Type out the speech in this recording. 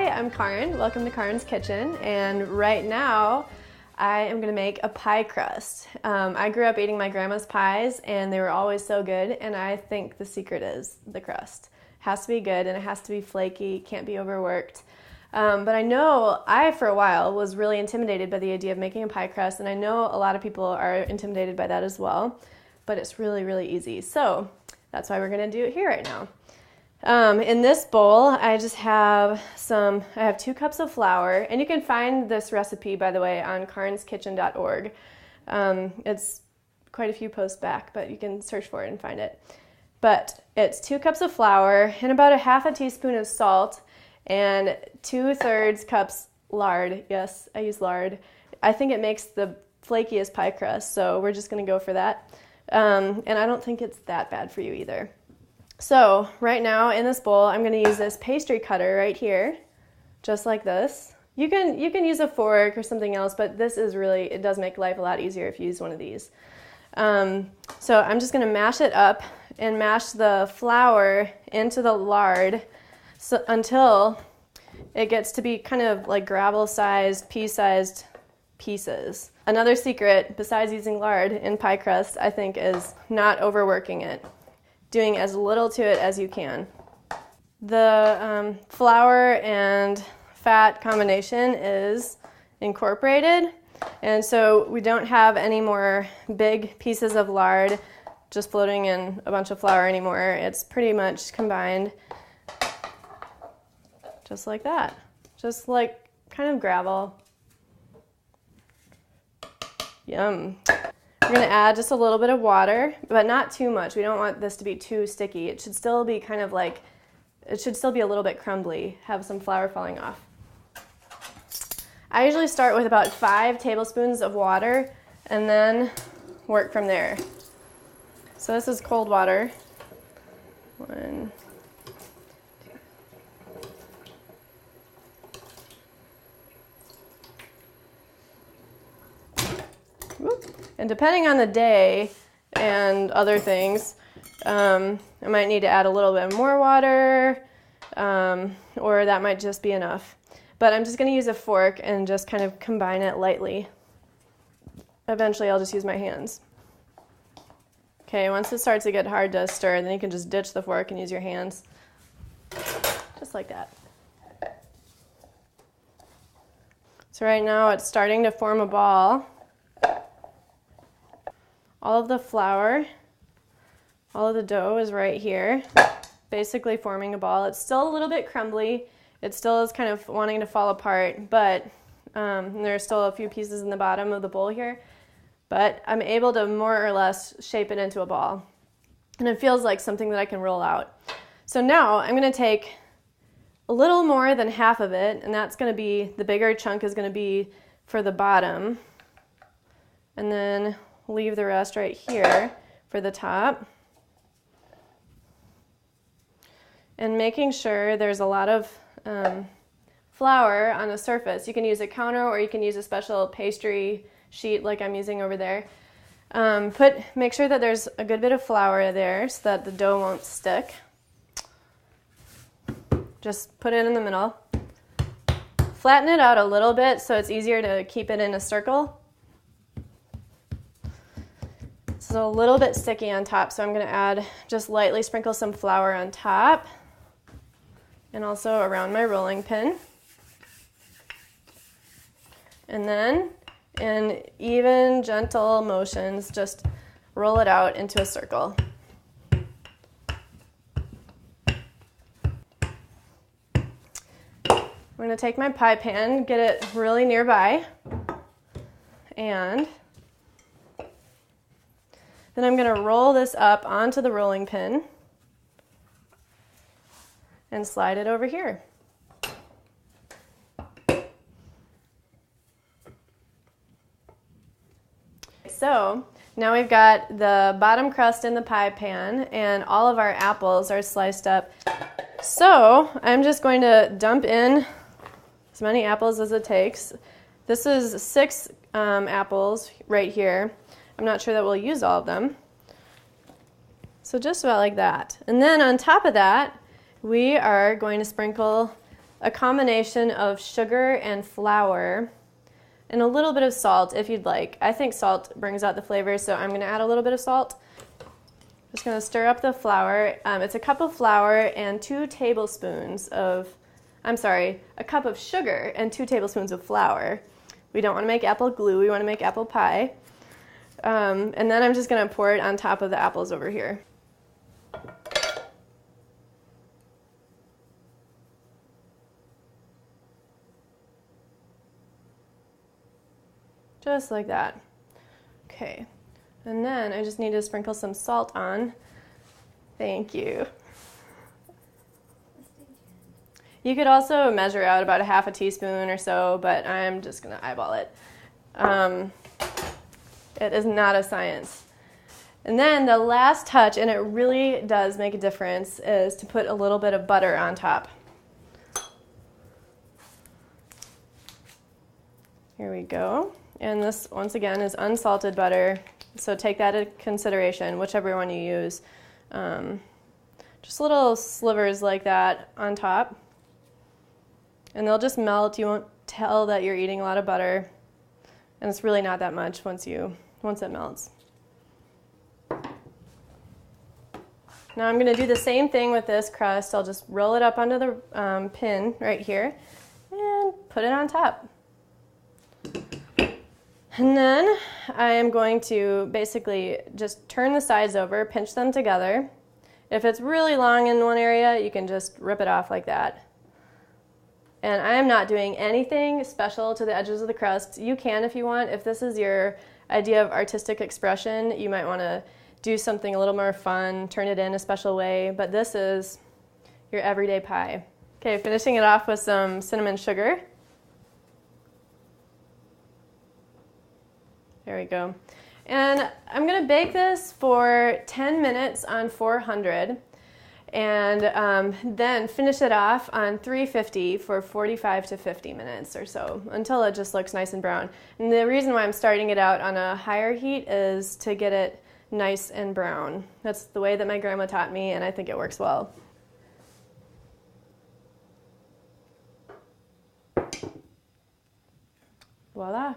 Hi, I'm Karyn. Welcome to Karyn's Kitchen, and right now I am going to make a pie crust. I grew up eating my grandma's pies and they were always so good, and I think the secret is the crust. It has to be good and it has to be flaky, can't be overworked. But I know I, for a while, was really intimidated by the idea of making a pie crust, and I know a lot of people are intimidated by that as well, but it's really, really easy. So that's why we're going to do it here right now. In this bowl, I have 2 cups of flour, and you can find this recipe, by the way, on karynskitchen.org. It's quite a few posts back, but you can search for it and find it. But it's 2 cups of flour and about 1/2 teaspoon of salt and 2/3 cups lard. Yes, I use lard. I think it makes the flakiest pie crust, so we're just going to go for that. And I don't think it's that bad for you either. So right now in this bowl, I'm going to use this pastry cutter right here, just like this. You can use a fork or something else, but it does make life a lot easier if you use one of these. So I'm just going to mash it up and mash the flour into the lard until it gets to be kind of like gravel-sized, pea-sized pieces. Another secret, besides using lard in pie crust, I think, is not overworking it. Doing as little to it as you can. The flour and fat combination is incorporated, and so we don't have any more big pieces of lard just floating in a bunch of flour anymore. It's pretty much combined just like that, just like kind of gravel. Yum. We're going to add just a little bit of water, but not too much. We don't want this to be too sticky. It should still be a little bit crumbly, have some flour falling off. I usually start with about 5 tablespoons of water and then work from there. So this is cold water. 1, 2. Whoop. And depending on the day and other things, I might need to add a little bit more water, or that might just be enough. But I'm just going to use a fork and just kind of combine it lightly. Eventually I'll just use my hands. Okay, once it starts to get hard to stir, then you can just ditch the fork and use your hands. Just like that. So right now it's starting to form a ball. All of the flour, all of the dough is right here, basically forming a ball. It's still a little bit crumbly. It still is kind of wanting to fall apart, but there's still a few pieces in the bottom of the bowl here. But I'm able to more or less shape it into a ball. And it feels like something that I can roll out. So now I'm going to take a little more than half of it, and that's going to be, the bigger chunk is going to be for the bottom. And then leave the rest right here for the top. And making sure there's a lot of flour on the surface. You can use a counter or you can use a special pastry sheet like I'm using over there. Make sure that there's a good bit of flour there so that the dough won't stick. Just put it in the middle. Flatten it out a little bit so it's easier to keep it in a circle. It's a little bit sticky on top, so I'm going to just lightly sprinkle some flour on top and also around my rolling pin. And then in even, gentle motions, just roll it out into a circle. I'm going to take my pie pan, get it really nearby, and then I'm going to roll this up onto the rolling pin and slide it over here. So now we've got the bottom crust in the pie pan and all of our apples are sliced up. So I'm just going to dump in as many apples as it takes. This is 6 apples right here. I'm not sure that we'll use all of them. So just about like that. And then on top of that, we are going to sprinkle a combination of sugar and flour and a little bit of salt if you'd like. I think salt brings out the flavor, so I'm going to add a little bit of salt. Just going to stir up the flour. It's a cup of flour and 2 tablespoons of, a cup of sugar and 2 tablespoons of flour. We don't want to make apple glue, we want to make apple pie. And then I'm just going to pour it on top of the apples over here. Just like that. Okay, and then I just need to sprinkle some salt on. Thank you. You could also measure out about a half a teaspoon or so, but I'm just gonna eyeball it. It is not a science. And then the last touch, and it really does make a difference, is to put a little bit of butter on top. Here we go. And this, once again, is unsalted butter, so take that into consideration, whichever one you use. Just little slivers like that on top. And they'll just melt. You won't tell that you're eating a lot of butter. And it's really not that much once it melts. Now I'm going to do the same thing with this crust. I'll just roll it up onto the pin right here and put it on top. And then I am going to basically just turn the sides over, pinch them together. If it's really long in one area, you can just rip it off like that. And I am not doing anything special to the edges of the crust. You can if you want. If this is your idea of artistic expression, you might want to do something a little more fun, turn it in a special way, but this is your everyday pie. Okay, finishing it off with some cinnamon sugar. There we go. And I'm going to bake this for 10 minutes on 400 and then finish it off on 350 for 45 to 50 minutes or so until it just looks nice and brown. And the reason why I'm starting it out on a higher heat is to get it nice and brown. That's the way that my grandma taught me, and I think it works well. Voila.